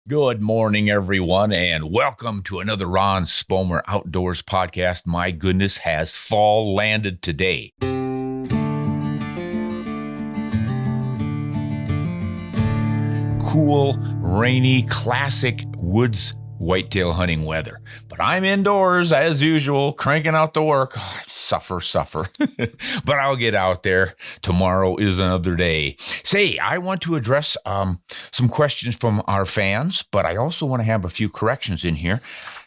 Good morning, everyone, and welcome to another Ron Spomer Outdoors Podcast. My goodness, has fall landed today. Cool, rainy, classic woods whitetail hunting weather. But I'm indoors as usual, cranking out the work. Oh, suffer. But I'll get out there. Tomorrow is another day. Say, I want to address some questions from our fans, but I also want to have a few corrections in here.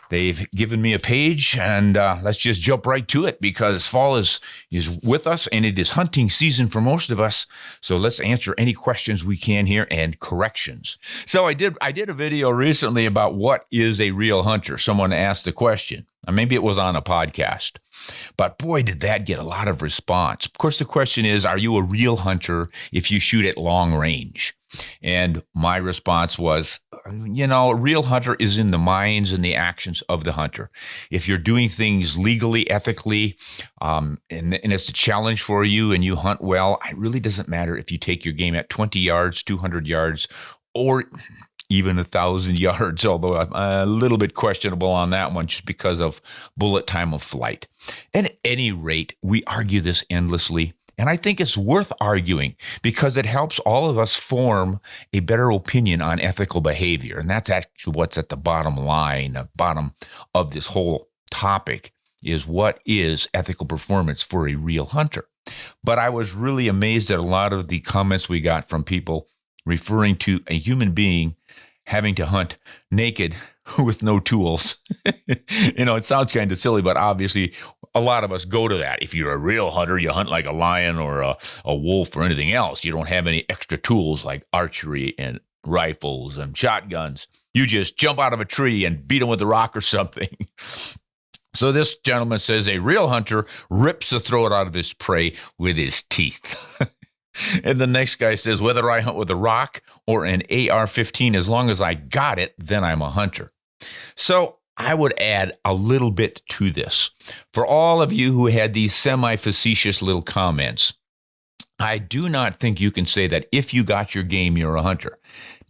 They've given me a page, and let's just jump right to it because fall is with us, and it is hunting season for most of us. So let's answer any questions we can here and corrections. So I did a video recently about what is a real hunter. Someone asked the question. Maybe it was on a podcast, but boy, did that get a lot of response. Of course, the question is, are you a real hunter if you shoot at long range? And my response was, a real hunter is in the minds and the actions of the hunter. If you're doing things legally, ethically, and it's a challenge for you and you hunt well, it really doesn't matter if you take your game at 20 yards, 200 yards, or even 1,000 yards, although I'm a little bit questionable on that one just because of bullet time of flight. At any rate, we argue this endlessly. And I think it's worth arguing because it helps all of us form a better opinion on ethical behavior. And that's actually what's at the bottom line, the bottom of this whole topic is what is ethical performance for a real hunter. But I was really amazed at a lot of the comments we got from people referring to a human being having to hunt naked with no tools. It sounds kind of silly, but obviously a lot of us go to that. If you're a real hunter, you hunt like a lion or a wolf or anything else. You don't have any extra tools like archery and rifles and shotguns. You just jump out of a tree and beat them with a rock or something. So this gentleman says a real hunter rips the throat out of his prey with his teeth. And the next guy says, whether I hunt with a rock or an AR-15, as long as I got it, then I'm a hunter. So I would add a little bit to this. For all of you who had these semi-facetious little comments, I do not think you can say that if you got your game, you're a hunter.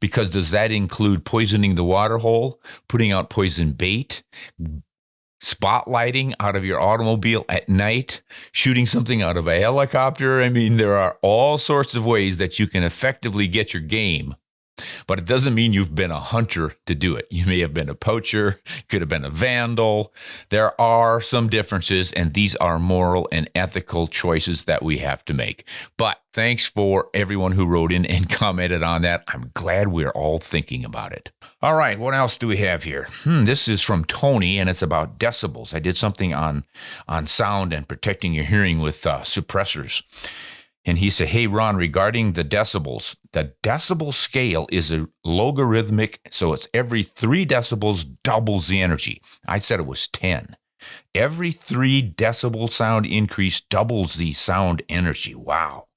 Because does that include poisoning the water hole, putting out poison bait, spotlighting out of your automobile at night, shooting something out of a helicopter? I mean, there are all sorts of ways that you can effectively get your game, but it doesn't mean you've been a hunter to do it. You may have been a poacher, could have been a vandal. There are some differences, and these are moral and ethical choices that we have to make. But thanks for everyone who wrote in and commented on that. I'm glad we're all thinking about it. All right, what else do we have here? This is from Tony, and it's about decibels. I did something on sound and protecting your hearing with suppressors. And he said, hey, Ron, regarding the decibel scale is a logarithmic, so it's every 3 decibels doubles the energy. I said it was 10. Every 3 decibel sound increase doubles the sound energy. Wow.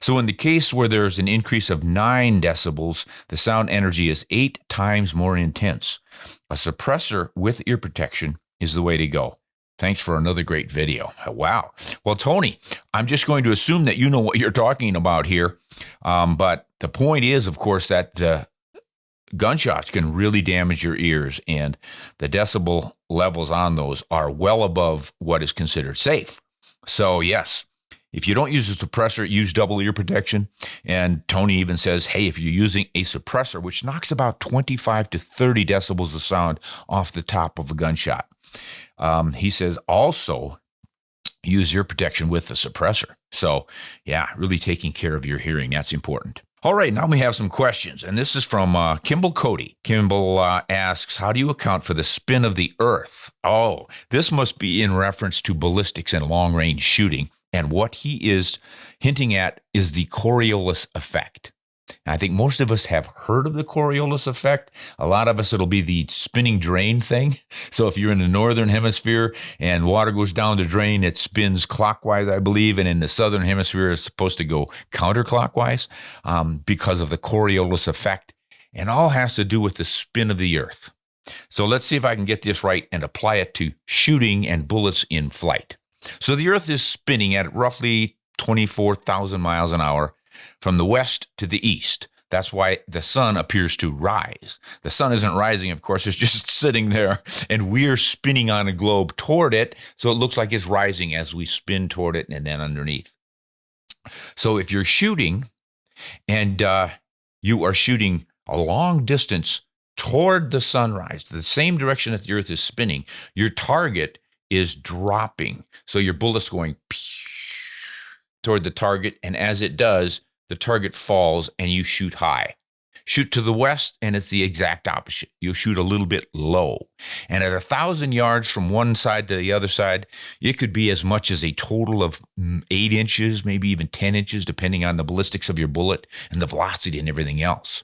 So in the case where there's an increase of 9 decibels, the sound energy is 8 times more intense. A suppressor with ear protection is the way to go. Thanks for another great video. Wow. Well, Tony, I'm just going to assume that you know what you're talking about here. But the point is, of course, that gunshots can really damage your ears, and the decibel levels on those are well above what is considered safe. So, yes, if you don't use a suppressor, use double ear protection. And Tony even says, hey, if you're using a suppressor, which knocks about 25 to 30 decibels of sound off the top of a gunshot, he says also use ear protection with the suppressor. So, yeah, really taking care of your hearing. That's important. All right, now we have some questions, and this is from Kimball Cody. Kimball asks, how do you account for the spin of the earth? Oh, this must be in reference to ballistics and long-range shooting, and what he is hinting at is the Coriolis effect. I think most of us have heard of the Coriolis effect. A lot of us, it'll be the spinning drain thing. So if you're in the northern hemisphere and water goes down the drain, it spins clockwise, I believe. And in the southern hemisphere, it's supposed to go counterclockwise because of the Coriolis effect. And all has to do with the spin of the earth. So let's see if I can get this right and apply it to shooting and bullets in flight. So the earth is spinning at roughly 24,000 miles an hour from the west to the east. That's why the sun appears to rise. The sun isn't rising, of course. It's just sitting there, and we're spinning on a globe toward it, so it looks like it's rising as we spin toward it and then underneath. So if you're shooting and you are shooting a long distance toward the sunrise, the same direction that the Earth is spinning, your target is dropping. So your bullet's going toward the target, and as it does, the target falls and you shoot high. Shoot to the west, and it's the exact opposite. You'll shoot a little bit low. And at 1,000 yards from one side to the other side, it could be as much as a total of 8 inches, maybe even 10 inches, depending on the ballistics of your bullet and the velocity and everything else.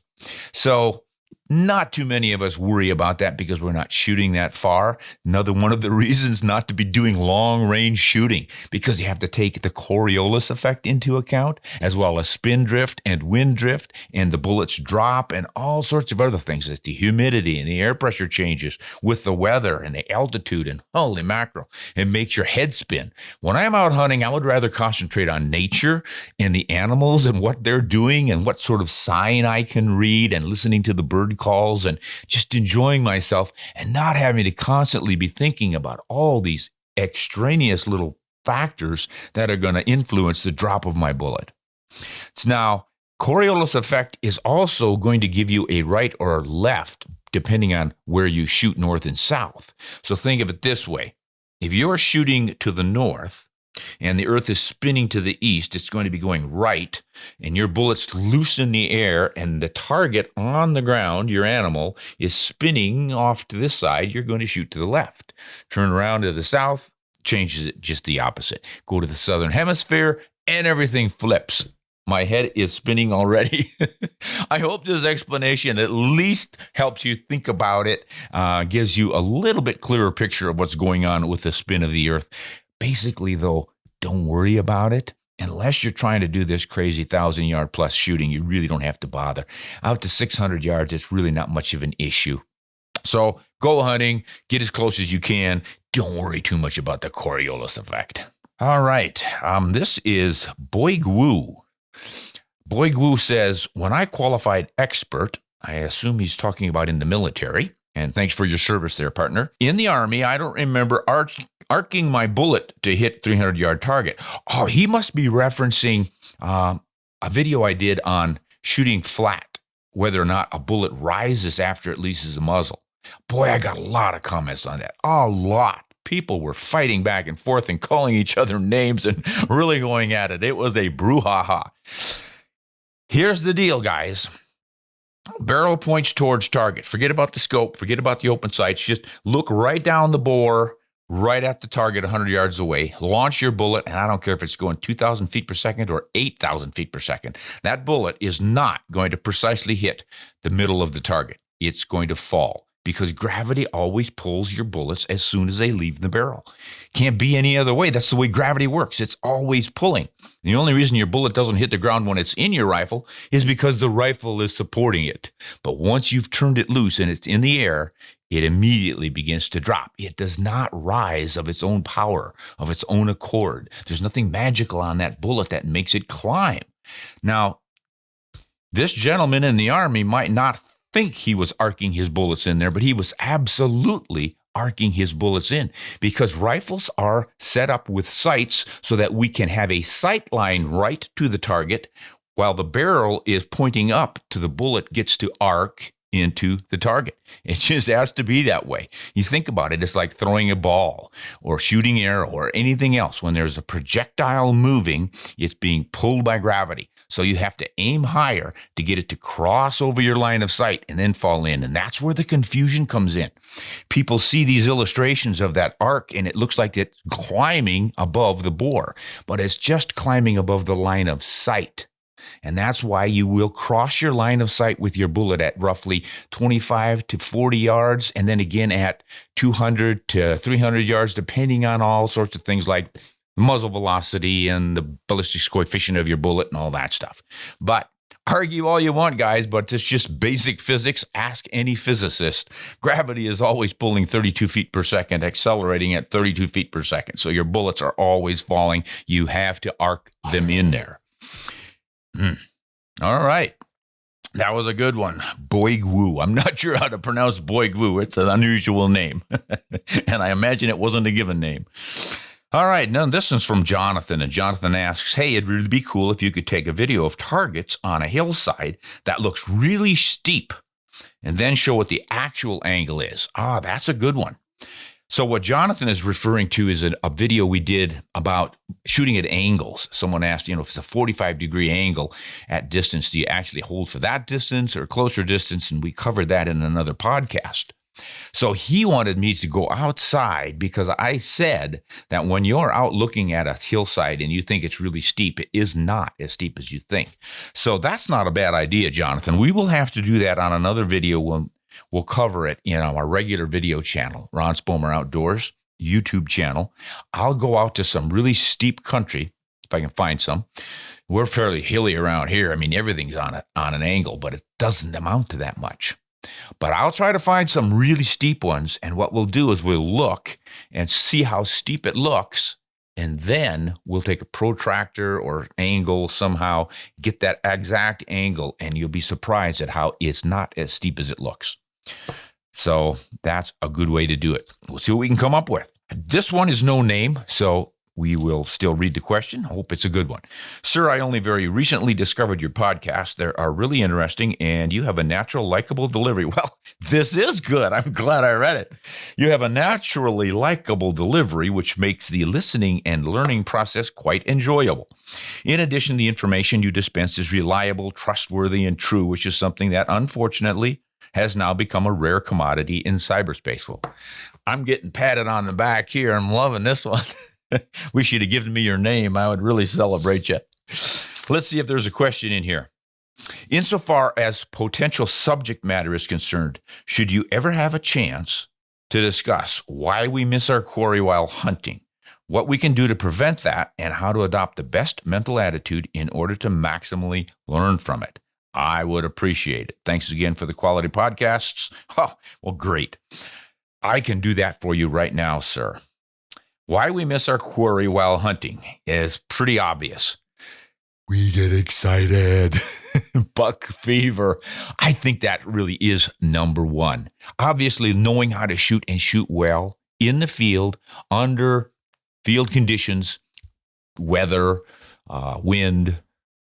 So not too many of us worry about that because we're not shooting that far. Another one of the reasons not to be doing long-range shooting, because you have to take the Coriolis effect into account, as well as spin drift and wind drift, and the bullets drop, and all sorts of other things. It's the humidity and the air pressure changes with the weather and the altitude, and holy mackerel, it makes your head spin. When I'm out hunting, I would rather concentrate on nature and the animals and what they're doing and what sort of sign I can read, and listening to the bird calls and just enjoying myself and not having to constantly be thinking about all these extraneous little factors that are going to influence the drop of my bullet. Now, Coriolis effect is also going to give you a right or left depending on where you shoot, north and south. So think of it this way. If you're shooting to the north and the Earth is spinning to the east, it's going to be going right, and your bullet's loose in the air, and the target on the ground, your animal, is spinning off to this side, you're going to shoot to the left. Turn around to the south, changes it just the opposite. Go to the southern hemisphere, and everything flips. My head is spinning already. I hope this explanation at least helps you think about it, gives you a little bit clearer picture of what's going on with the spin of the Earth. Basically, though, don't worry about it. Unless you're trying to do this crazy 1,000-yard plus shooting, you really don't have to bother. Out to 600 yards, it's really not much of an issue. So go hunting, get as close as you can. Don't worry too much about the Coriolis effect. All right, this is Boig Wu. Boig Wu says, when I qualified expert, I assume he's talking about in the military, and thanks for your service there, partner. In the Army, I don't remember arcing my bullet to hit 300-yard target. Oh, he must be referencing a video I did on shooting flat, whether or not a bullet rises after it leases the muzzle. Boy, I got a lot of comments on that. A lot. People were fighting back and forth and calling each other names and really going at it. It was a brouhaha. Here's the deal, guys. Barrel points towards target. Forget about the scope. Forget about the open sights. Just look right down the bore, right at the target 100 yards away. Launch your bullet, and I don't care if it's going 2,000 feet per second or 8,000 feet per second. That bullet is not going to precisely hit the middle of the target. It's going to fall because gravity always pulls your bullets as soon as they leave the barrel. Can't be any other way. That's the way gravity works. It's always pulling. The only reason your bullet doesn't hit the ground when it's in your rifle is because the rifle is supporting it. But once you've turned it loose and it's in the air, it immediately begins to drop. It does not rise of its own power, of its own accord. There's nothing magical on that bullet that makes it climb. Now, this gentleman in the Army might not think he was arcing his bullets in there, but he was absolutely arcing his bullets in because rifles are set up with sights so that we can have a sight line right to the target while the barrel is pointing up to the bullet gets to arc into the target. It just has to be that way. You think about it, it's like throwing a ball or shooting arrow or anything else. When there's a projectile moving, it's being pulled by gravity. So you have to aim higher to get it to cross over your line of sight and then fall in. And that's where the confusion comes in. People see these illustrations of that arc and it looks like it's climbing above the bore, but it's just climbing above the line of sight. And that's why you will cross your line of sight with your bullet at roughly 25 to 40 yards, and then again at 200 to 300 yards, depending on all sorts of things like muzzle velocity and the ballistics coefficient of your bullet and all that stuff. But argue all you want, guys, but it's just basic physics. Ask any physicist. Gravity is always pulling 32 feet per second, accelerating at 32 feet per second. So your bullets are always falling. You have to arc them in there. All right. That was a good one. Boigwoo. I'm not sure how to pronounce Boigwoo. It's an unusual name. And I imagine it wasn't a given name. All right, now this one's from Jonathan, and Jonathan asks, hey, it'd really be cool if you could take a video of targets on a hillside that looks really steep and then show what the actual angle is. That's a good one. So what Jonathan is referring to is a video we did about shooting at angles. Someone asked, if it's a 45-degree angle at distance, do you actually hold for that distance or closer distance? And we covered that in another podcast. So he wanted me to go outside because I said that when you're out looking at a hillside and you think it's really steep, it is not as steep as you think. So that's not a bad idea, Jonathan. We will have to do that on another video when we'll cover it in our regular video channel, Ron Spomer Outdoors YouTube channel. I'll go out to some really steep country, if I can find some. We're fairly hilly around here. I mean, everything's on an angle, but it doesn't amount to that much. But I'll try to find some really steep ones, and what we'll do is we'll look and see how steep it looks, and then we'll take a protractor or angle somehow, get that exact angle, and you'll be surprised at how it's not as steep as it looks. So that's a good way to do it. We'll see what we can come up with. This one is no name, so we will still read the question. Hope it's a good one. Sir, I only very recently discovered your podcast. They are really interesting, and you have a natural, likable delivery. Well, this is good. I'm glad I read it. You have a naturally likable delivery, which makes the listening and learning process quite enjoyable. In addition, the information you dispense is reliable, trustworthy, and true, which is something that, unfortunately, has now become a rare commodity in cyberspace. Well, I'm getting patted on the back here. I'm loving this one. Wish you'd have given me your name. I would really celebrate you. Let's see if there's a question in here. Insofar as potential subject matter is concerned, should you ever have a chance to discuss why we miss our quarry while hunting, what we can do to prevent that, and how to adopt the best mental attitude in order to maximally learn from it? I would appreciate it. Thanks again for the quality podcasts. Oh, well, great. I can do that for you right now, sir. Why we miss our quarry while hunting is pretty obvious. We get excited. Buck fever. I think that really is number one. Obviously, knowing how to shoot and shoot well in the field, under field conditions, weather, wind,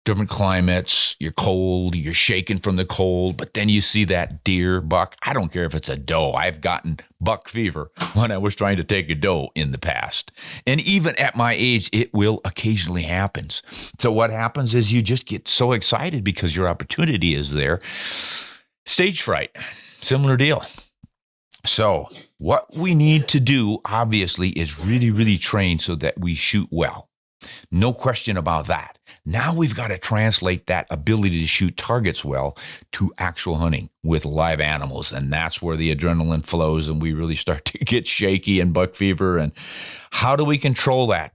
different climates, you're cold, you're shaking from the cold, but then you see that deer, buck. I don't care if it's a doe. I've gotten buck fever when I was trying to take a doe in the past. And even at my age, it will occasionally happen. So what happens is you just get so excited because your opportunity is there. Stage fright, similar deal. So what we need to do, obviously, is really, really train so that we shoot well. No question about that. Now we've got to translate that ability to shoot targets well to actual hunting with live animals. And that's where the adrenaline flows and we really start to get shaky and buck fever. And how do we control that?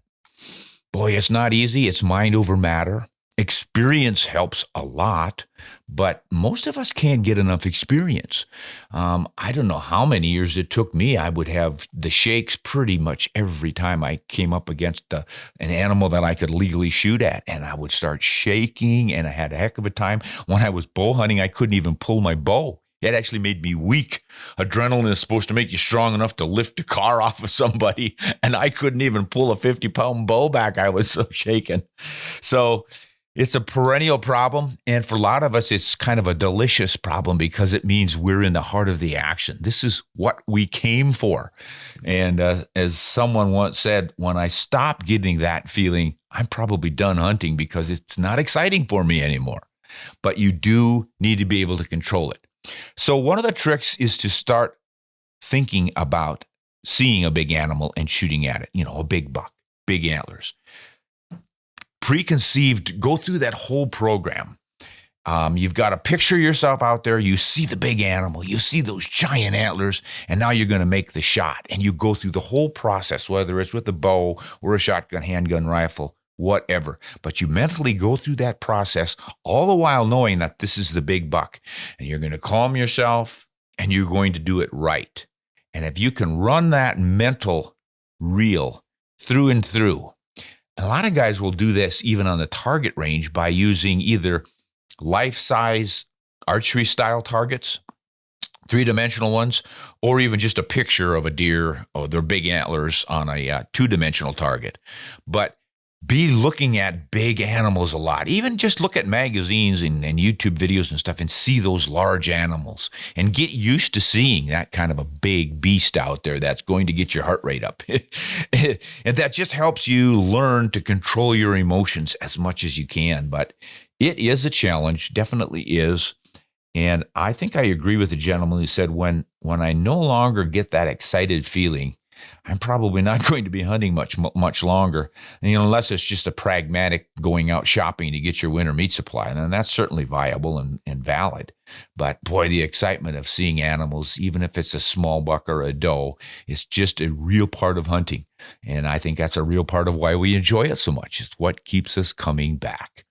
Boy, it's not easy. It's mind over matter. Experience helps a lot, but most of us can't get enough experience. I don't know how many years it took me. I would have the shakes pretty much every time I came up against an animal that I could legally shoot at, and I would start shaking, and I had a heck of a time. When I was bow hunting, I couldn't even pull my bow. It actually made me weak. Adrenaline is supposed to make you strong enough to lift a car off of somebody, and I couldn't even pull a 50-pound bow back. I was so shaken. So it's a perennial problem, and for a lot of us, it's kind of a delicious problem because it means we're in the heart of the action. This is what we came for. And as someone once said, when I stop getting that feeling, I'm probably done hunting because it's not exciting for me anymore. But you do need to be able to control it. So one of the tricks is to start thinking about seeing a big animal and shooting at it, a big buck, big antlers. Preconceived, go through that whole program. You've got to picture yourself out there. You see the big animal, you see those giant antlers, and now you're going to make the shot. And you go through the whole process, whether it's with a bow or a shotgun, handgun, rifle, whatever. But you mentally go through that process, all the while knowing that this is the big buck. And you're going to calm yourself, and you're going to do it right. And if you can run that mental reel through and through, a lot of guys will do this even on the target range by using either life-size archery style targets, three-dimensional ones, or even just a picture of a deer or their big antlers on a two-dimensional target. But be looking at big animals a lot. Even just look at magazines and YouTube videos and stuff and see those large animals and get used to seeing that kind of a big beast out there that's going to get your heart rate up. And that just helps you learn to control your emotions as much as you can. But it is a challenge, definitely is. And I think I agree with the gentleman who said when I no longer get that excited feeling, I'm probably not going to be hunting much longer, unless it's just a pragmatic going out shopping to get your winter meat supply. And that's certainly viable and valid. But boy, the excitement of seeing animals, even if it's a small buck or a doe, is just a real part of hunting. And I think that's a real part of why we enjoy it so much. It's what keeps us coming back.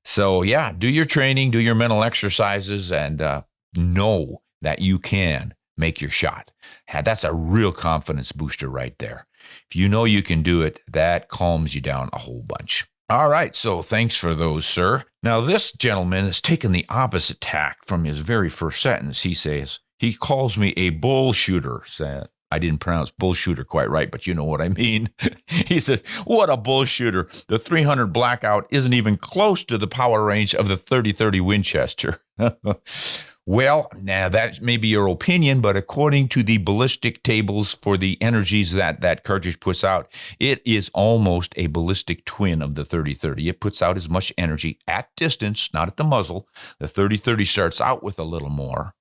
So yeah, do your training, do your mental exercises, and know that you can make your shot. That's a real confidence booster right there. If you know you can do it, that calms you down a whole bunch. All right, so thanks for those, sir. Now, this gentleman has taken the opposite tack from his very first sentence. He says, he calls me a bull shooter. I didn't pronounce bull shooter quite right, but you know what I mean. He says, what a bull shooter. The 300 Blackout isn't even close to the power range of the 30-30 Winchester. Well, now that may be your opinion, but according to the ballistic tables for the energies that cartridge puts out, it is almost a ballistic twin of the 30-30. It puts out as much energy at distance, not at the muzzle. The 30-30 starts out with a little more,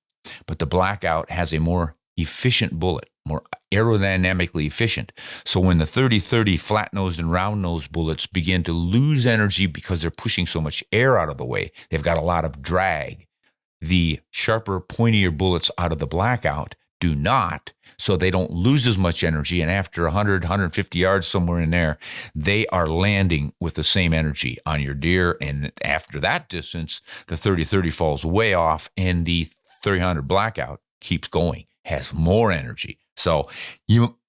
but the Blackout has a more efficient bullet, more aerodynamically efficient. So when the 30-30 flat-nosed and round-nosed bullets begin to lose energy because they're pushing so much air out of the way, they've got a lot of drag. The sharper, pointier bullets out of the Blackout do not, so they don't lose as much energy. And after 100, 150 yards, somewhere in there, they are landing with the same energy on your deer. And after that distance, the 30-30 falls way off, and the 300 Blackout keeps going, has more energy. So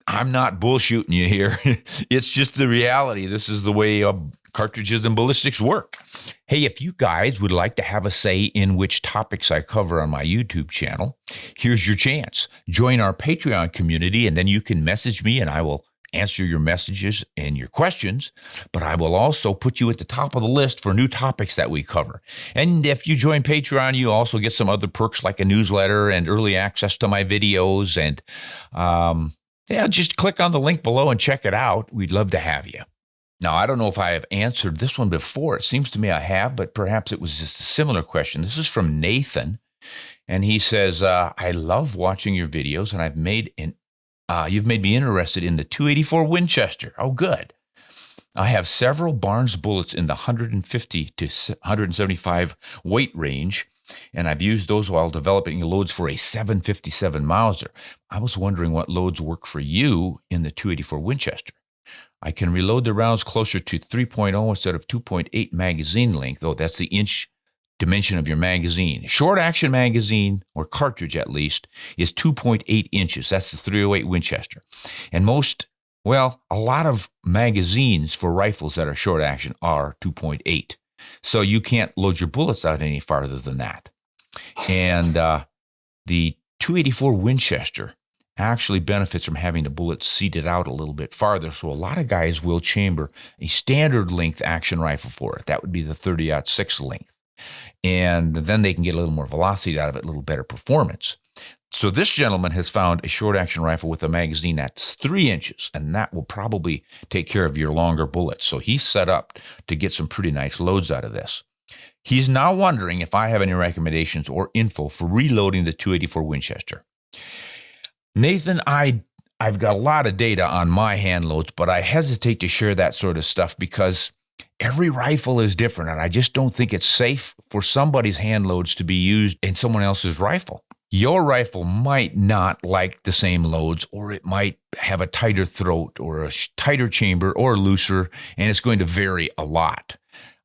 I'm not bullshooting you here. It's just the reality. This is the way cartridges and ballistics work. Hey, if you guys would like to have a say in which topics I cover on my YouTube channel, here's your chance. Join our Patreon community, and then you can message me, and I will answer your messages and your questions. But I will also put you at the top of the list for new topics that we cover. And if you join Patreon, you also get some other perks like a newsletter and early access to my videos. And just click on the link below and check it out. We'd love to have you. Now, I don't know if I have answered this one before. It seems to me I have, but perhaps it was just a similar question. This is from Nathan, and he says, I love watching your videos, and you've made me interested in the 284 Winchester. Oh, good. I have several Barnes bullets in the 150 to 175 weight range, and I've used those while developing loads for a 757 Mauser. I was wondering what loads work for you in the 284 Winchester. I can reload the rounds closer to 3.0 instead of 2.8 magazine length, though that's the inch dimension of your magazine. Short action magazine, or cartridge at least, is 2.8 inches. That's the 308 Winchester. And a lot of magazines for rifles that are short action are 2.8. So you can't load your bullets out any farther than that. And the 284 Winchester actually benefits from having the bullets seated out a little bit farther. So a lot of guys will chamber a standard length action rifle for it. That would be the 30-06 length. And then they can get a little more velocity out of it, a little better performance. So this gentleman has found a short action rifle with a magazine that's 3 inches, and that will probably take care of your longer bullets. So he's set up to get some pretty nice loads out of this. He's now wondering if I have any recommendations or info for reloading the 284 Winchester. Nathan, I've got a lot of data on my hand loads, but I hesitate to share that sort of stuff because every rifle is different, and I just don't think it's safe for somebody's hand loads to be used in someone else's rifle. Your rifle might not like the same loads, or it might have a tighter throat or a tighter chamber or looser, and it's going to vary a lot.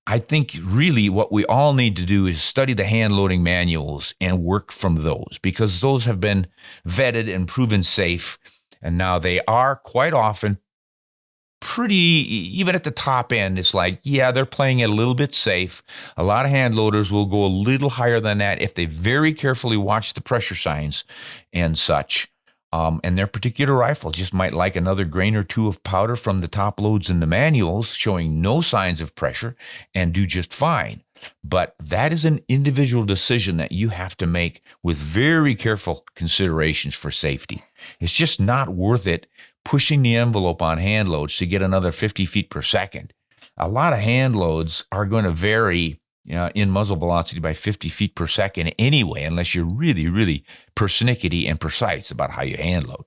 I think really what we all need to do is study the hand loading manuals and work from those, because those have been vetted and proven safe. And now they are quite often pretty, even at the top end, it's like, yeah, they're playing it a little bit safe. A lot of hand loaders will go a little higher than that if they very carefully watch the pressure signs and such. And their particular rifle just might like another grain or two of powder from the top loads in the manuals showing no signs of pressure and do just fine. But that is an individual decision that you have to make with very careful considerations for safety. It's just not worth it pushing the envelope on hand loads to get another 50 feet per second. A lot of hand loads are going to vary in muzzle velocity by 50 feet per second anyway, unless you're really, really persnickety and precise about how you hand load.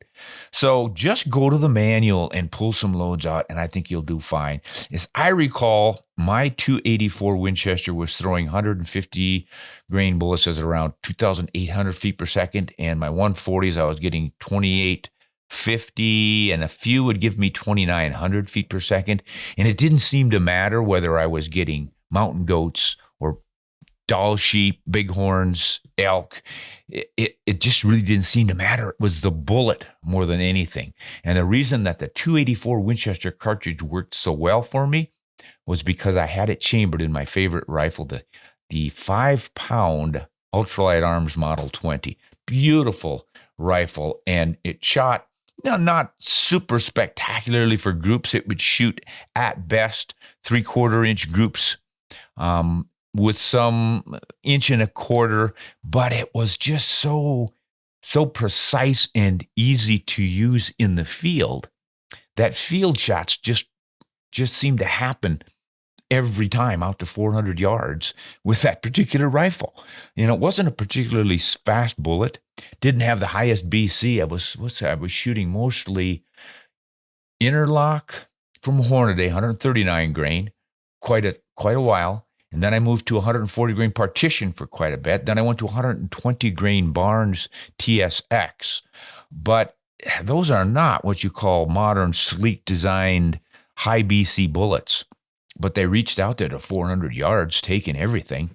So just go to the manual and pull some loads out, and I think you'll do fine. As I recall, my 284 Winchester was throwing 150 grain bullets at around 2,800 feet per second, and my 140s, I was getting 2,850, and a few would give me 2,900 feet per second, and it didn't seem to matter whether I was getting mountain goats or Dall sheep, bighorns, elk. It just really didn't seem to matter. It was the bullet more than anything. And the reason that the 284 Winchester cartridge worked so well for me was because I had it chambered in my favorite rifle, the 5-pound Ultralight Arms Model 20. Beautiful rifle. And it shot, not super spectacularly for groups. It would shoot at best 3/4-inch groups, with some 1.25 inches, but it was just so precise and easy to use in the field that field shots just seemed to happen every time out to 400 yards with that particular rifle. It wasn't a particularly fast bullet, didn't have the highest BC. I was shooting mostly interlock from Hornady, 139 grain, quite a while. And then I moved to 140 grain partition for quite a bit. Then I went to 120 grain Barnes TSX. But those are not what you call modern, sleek designed, high BC bullets. But they reached out there to 400 yards, taking everything.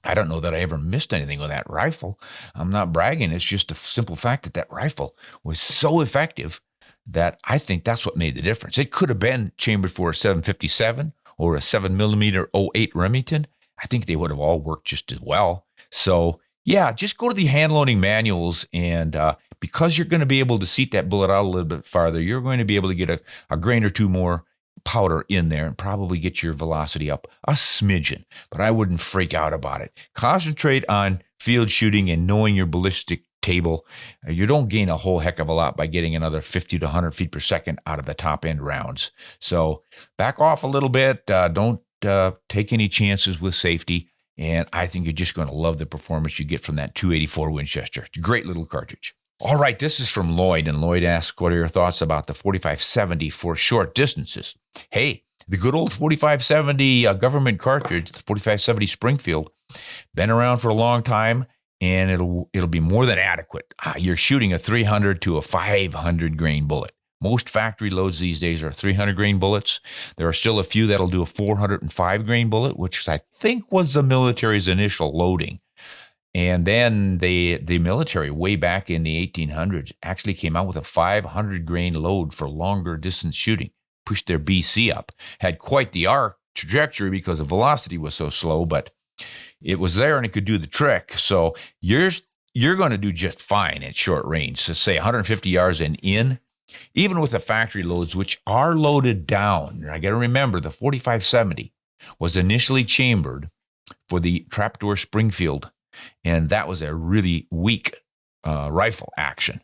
I don't know that I ever missed anything with that rifle. I'm not bragging. It's just a simple fact that rifle was so effective that I think that's what made the difference. It could have been chambered for a 757 or a 7mm 08 Remington. I think they would have all worked just as well. So yeah, just go to the hand loading manuals, and because you're going to be able to seat that bullet out a little bit farther, you're going to be able to get a grain or two more powder in there and probably get your velocity up a smidgen. But I wouldn't freak out about it. Concentrate on field shooting and knowing your ballistic table. You don't gain a whole heck of a lot by getting another 50 to 100 feet per second out of the top end rounds. So back off a little bit. Don't take any chances with safety. And I think you're just going to love the performance you get from that 284 Winchester. It's a great little cartridge. All right, this is from Lloyd, and Lloyd asks, what are your thoughts about the 4570 for short distances? Hey, the good old 4570 government cartridge, the 4570 Springfield, been around for a long time, and it'll be more than adequate. You're shooting a 300 to a 500 grain bullet. Most factory loads these days are 300 grain bullets. There are still a few that'll do a 405 grain bullet, which I think was the military's initial loading. And then the military, way back in the 1800s, actually came out with a 500 grain load for longer distance shooting, pushed their BC up, had quite the arc trajectory because the velocity was so slow, but it was there and it could do the trick. So you're going to do just fine at short range. So say 150 yards and in, even with the factory loads, which are loaded down. I got to remember the 4570 was initially chambered for the trapdoor Springfield, and that was a really weak rifle action.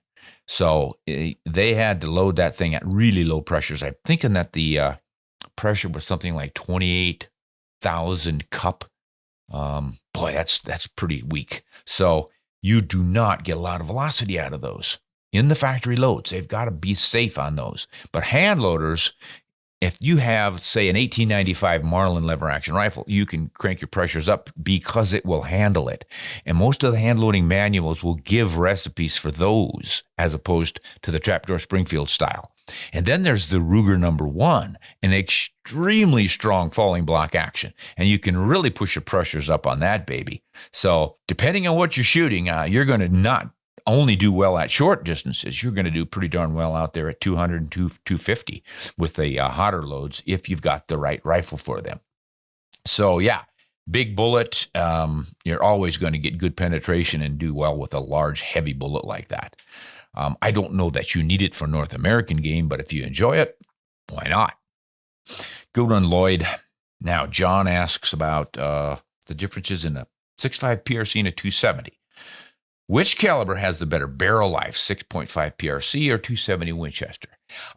So they had to load that thing at really low pressures. I'm thinking that the pressure was something like 28,000 cup. Boy, that's pretty weak. So you do not get a lot of velocity out of those. In the factory loads, they've got to be safe on those. But hand loaders, if you have, say, an 1895 Marlin lever action rifle, you can crank your pressures up because it will handle it. And most of the hand loading manuals will give recipes for those as opposed to the trapdoor Springfield style. And then there's the Ruger number 1, an extremely strong falling block action. And you can really push your pressures up on that baby. So depending on what you're shooting, you're going to not only do well at short distances. You're going to do pretty darn well out there at 200 and 250 with the hotter loads if you've got the right rifle for them. So yeah, big bullet, you're always going to get good penetration and do well with a large, heavy bullet like that. I don't know that you need it for North American game, but if you enjoy it, why not? Good one, Lloyd. Now, John asks about the differences in a 6.5 PRC and a 270. Which caliber has the better barrel life, 6.5 PRC or 270 Winchester?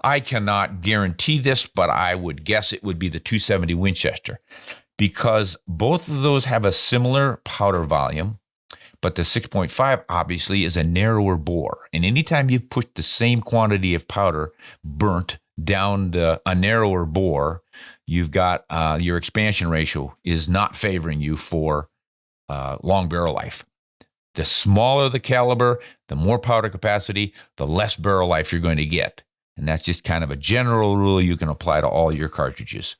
I cannot guarantee this, but I would guess it would be the 270 Winchester because both of those have a similar powder volume, but the 6.5 obviously is a narrower bore. And anytime you put the same quantity of powder burnt down a narrower bore, you've got your expansion ratio is not favoring you for long barrel life. The smaller the caliber, the more powder capacity, the less barrel life you're going to get. And that's just kind of a general rule you can apply to all your cartridges.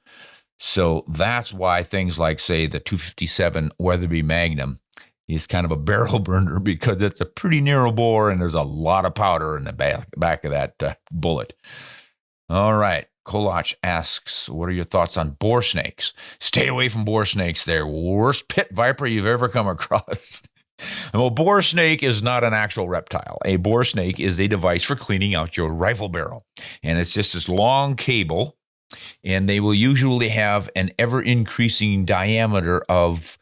So that's why things like, say, the 257 Weatherby Magnum is kind of a barrel burner because it's a pretty narrow bore and there's a lot of powder in the back of that bullet. All right. Kolach asks, what are your thoughts on boar snakes? Stay away from boar snakes. They're worst pit viper you've ever come across. Well, boar snake is not an actual reptile. A boar snake is a device for cleaning out your rifle barrel. And it's just this long cable, and they will usually have an ever-increasing diameter of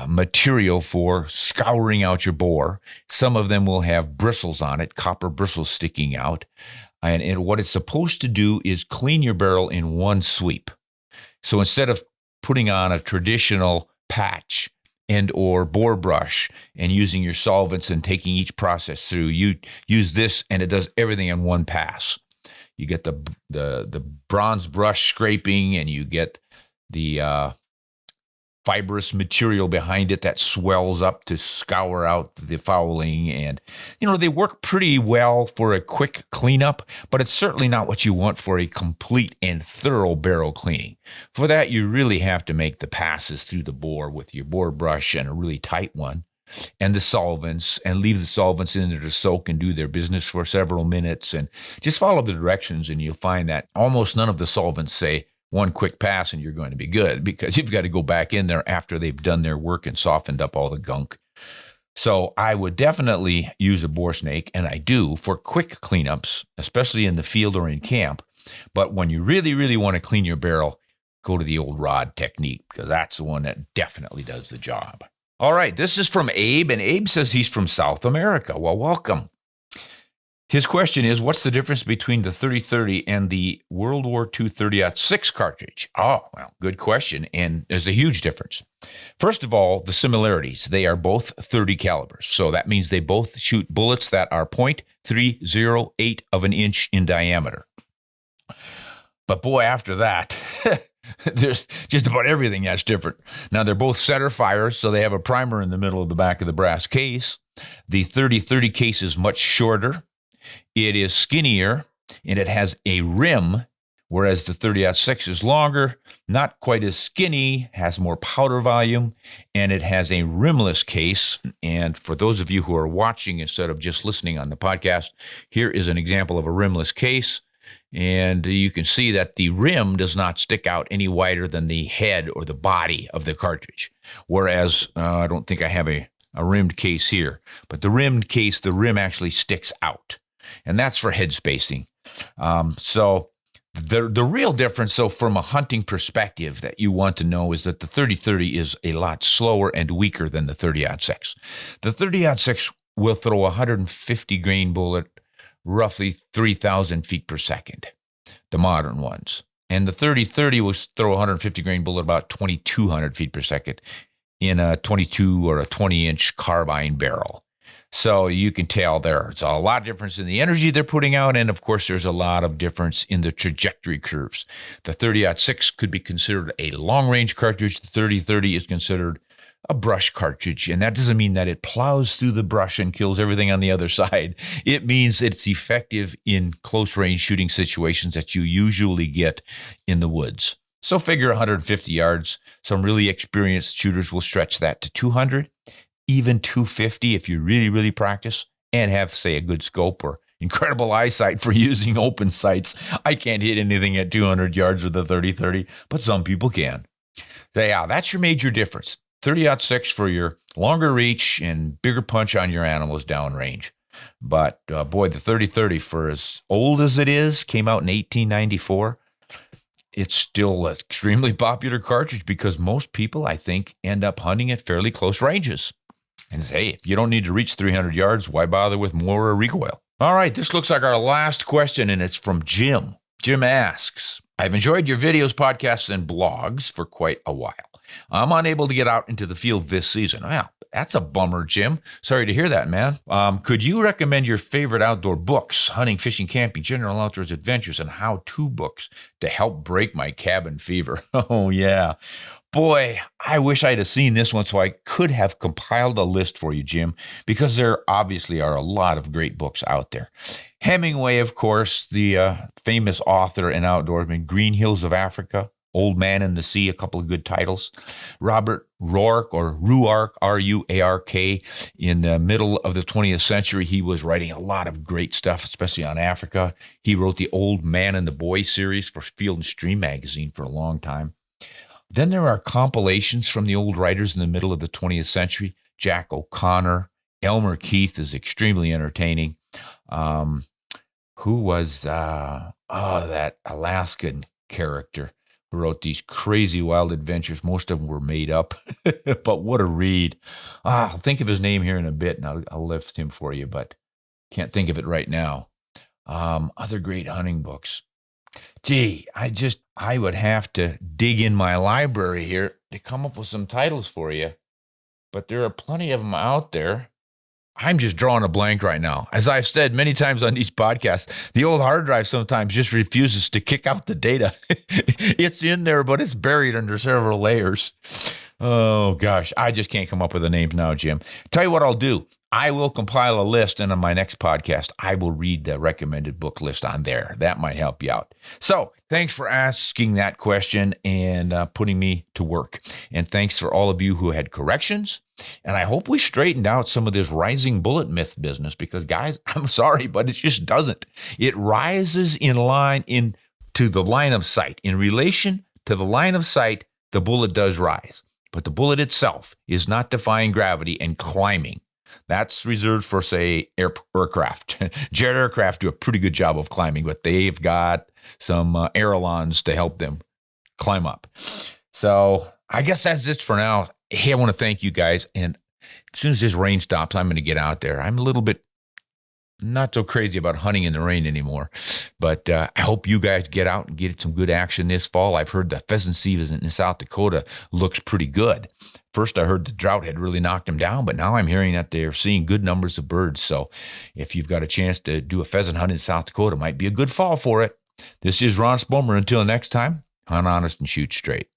material for scouring out your bore. Some of them will have bristles on it, copper bristles sticking out. And what it's supposed to do is clean your barrel in one sweep. So instead of putting on a traditional patch and or bore brush and using your solvents and taking each process through, you use this and it does everything in one pass. You get the bronze brush scraping and you get the fibrous material behind it that swells up to scour out the fouling. And, they work pretty well for a quick cleanup, but it's certainly not what you want for a complete and thorough barrel cleaning. For that, you really have to make the passes through the bore with your bore brush and a really tight one, and the solvents, and leave the solvents in there to soak and do their business for several minutes. And just follow the directions, and you'll find that almost none of the solvents say, one quick pass and you're going to be good, because you've got to go back in there after they've done their work and softened up all the gunk. So I would definitely use a boar snake, and I do, for quick cleanups, especially in the field or in camp. But when you really, really want to clean your barrel, go to the old rod technique, because that's the one that definitely does the job. All right, this is from Abe, and Abe says he's from South America. Well, welcome. His question is, what's the difference between the 30-30 and the World War II 30-06 cartridge? Oh, well, good question, and there's a huge difference. First of all, the similarities. They are both 30 calibers, so that means they both shoot bullets that are .308 of an inch in diameter. But boy, after that, there's just about everything that's different. Now, they're both center fires, so they have a primer in the middle of the back of the brass case. The 30-30 case is much shorter. It is skinnier, and it has a rim, whereas the 30-06 is longer, not quite as skinny, has more powder volume, and it has a rimless case. And for those of you who are watching instead of just listening on the podcast, here is an example of a rimless case. And you can see that the rim does not stick out any wider than the head or the body of the cartridge. Whereas, I don't think I have a rimmed case here, but the rimmed case, the rim actually sticks out. And that's for head spacing. So the real difference, so from a hunting perspective that you want to know, is that the 30-30 is a lot slower and weaker than the 30-06. The 30-06 will throw a 150 grain bullet roughly 3,000 feet per second, the modern ones. And the 30-30 will throw a 150 grain bullet about 2,200 feet per second in a 22 or a 20-inch carbine barrel. So you can tell there's a lot of difference in the energy they're putting out, and of course there's a lot of difference in the trajectory curves. The 30-06 could be considered a long-range cartridge. The 30-30 is considered a brush cartridge, and that doesn't mean that it plows through the brush and kills everything on the other side. It means it's effective in close-range shooting situations that you usually get in the woods. So figure 150 yards. Some really experienced shooters will stretch that to 200. Even 250 if you really, really practice, and have, say, a good scope or incredible eyesight for using open sights. I can't hit anything at 200 yards with a 30-30, but some people can. So yeah, that's your major difference. 30-06 for your longer reach and bigger punch on your animals downrange. But boy, the 30-30, for as old as it is, came out in 1894. It's still an extremely popular cartridge because most people, I think, end up hunting at fairly close ranges. And say, if you don't need to reach 300 yards, why bother with more recoil? All right, this looks like our last question, and it's from Jim. Jim asks, I've enjoyed your videos, podcasts, and blogs for quite a while. I'm unable to get out into the field this season. Well, that's a bummer, Jim. Sorry to hear that, man. Could you recommend your favorite outdoor books, hunting, fishing, camping, general outdoors adventures, and how-to books to help break my cabin fever? Oh, yeah. Boy, I wish I'd have seen this one so I could have compiled a list for you, Jim, because there obviously are a lot of great books out there. Hemingway, of course, the famous author and outdoorsman, Green Hills of Africa, Old Man in the Sea, a couple of good titles. Robert Ruark, or Ruark, R-U-A-R-K, in the middle of the 20th century, he was writing a lot of great stuff, especially on Africa. He wrote the Old Man and the Boy series for Field and Stream magazine for a long time. Then there are compilations from the old writers in the middle of the 20th century. Jack O'Connor, Elmer Keith is extremely entertaining. Who was that Alaskan character who wrote these crazy wild adventures? Most of them were made up, but what a read. I'll think of his name here in a bit, and I'll lift him for you, but can't think of it right now. Other great hunting books. Gee, I would have to dig in my library here to come up with some titles for you, but there are plenty of them out there. I'm just drawing a blank right now. As I've said many times on these podcasts, the old hard drive sometimes just refuses to kick out the data. It's in there, but it's buried under several layers. Oh, gosh, I just can't come up with the names now, Jim. Tell you what I'll do. I will compile a list, and on my next podcast, I will read the recommended book list on there. That might help you out. So thanks for asking that question and putting me to work. And thanks for all of you who had corrections. And I hope we straightened out some of this rising bullet myth business because, guys, I'm sorry, but it just doesn't. It rises in line into the line of sight. In relation to the line of sight, the bullet does rise. But the bullet itself is not defying gravity and climbing. That's reserved for, say, aircraft. Jet aircraft do a pretty good job of climbing, but they've got some ailerons to help them climb up. So I guess that's it for now. Hey, I want to thank you guys. And as soon as this rain stops, I'm going to get out there. I'm a little bit not so crazy about hunting in the rain anymore, but I hope you guys get out and get some good action this fall. I've heard the pheasant season in South Dakota looks pretty good. First, I heard the drought had really knocked them down, but now I'm hearing that they're seeing good numbers of birds. So if you've got a chance to do a pheasant hunt in South Dakota, it might be a good fall for it. This is Ron Spomer. Until next time, hunt honest and shoot straight.